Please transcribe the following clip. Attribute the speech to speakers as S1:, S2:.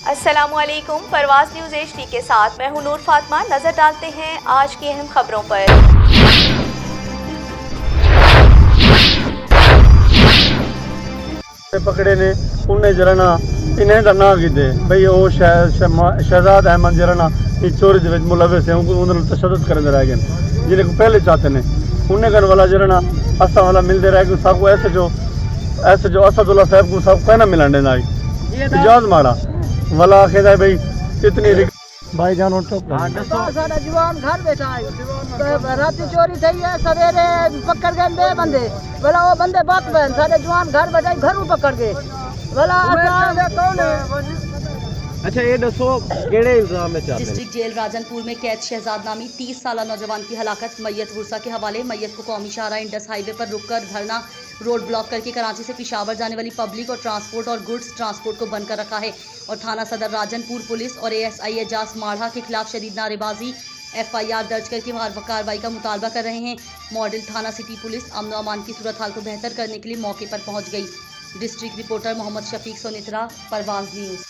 S1: अस्सलामुअलैकुम। परवाज़ news HD के साथ मैं हूं नूर फातिमा। नजर डालते हैं आज की अहम खबरों पर।
S2: पकड़े ने उन्हें जरा इन्हें तो ना कि भाई वो शहजाद अहमद जरा चोरी के मुलविस है उन्होंने तशद्दुद करते रह गए जिन्हें को पहले चाहते हैं उन्हें कर वाला जरा असा वाला मिलते रह गए सबको ऐसे जो असदुल्ला साहब को सब कहना मिलन देना इजाज मारा वाला आखे भाई इतनी भाई जान
S3: सारा जवान घर बैठा है रात चोरी थी है सवेरे पकड़ गए बे बंदे बोला वो बंदे बात बहन सारे जवान घर बैठे घर पकड़ गए बोला कौन है।
S4: अच्छा ये दसो केड़े इल्जाम में चाहते हैं?
S5: डिस्ट्रिक्ट जेल राजनपुर में कैद शहजाद नामी 30 साल नौजवान की हलाकत। मैयत वुरसा के हवाले। मैयत को कौमी शाहरा इंडस हाईवे पर रुककर धरना रोड ब्लॉक करके कराची से पेशावर जाने वाली पब्लिक और ट्रांसपोर्ट और गुड्स ट्रांसपोर्ट को बंद कर रखा है और थाना सदर राजनपुर पुलिस और ASI एजाज माढ़ा के खिलाफ शदीद नारेबाजी FIR दर्ज करके कार्रवाई का मुतालबा कर रहे हैं। मॉडल थाना सिटी पुलिस अमन अमान की सूरत हाल को बेहतर करने के लिए मौके पर पहुंच गई। District reporter Mohammad Shafiq Sonitra, Parwaz news.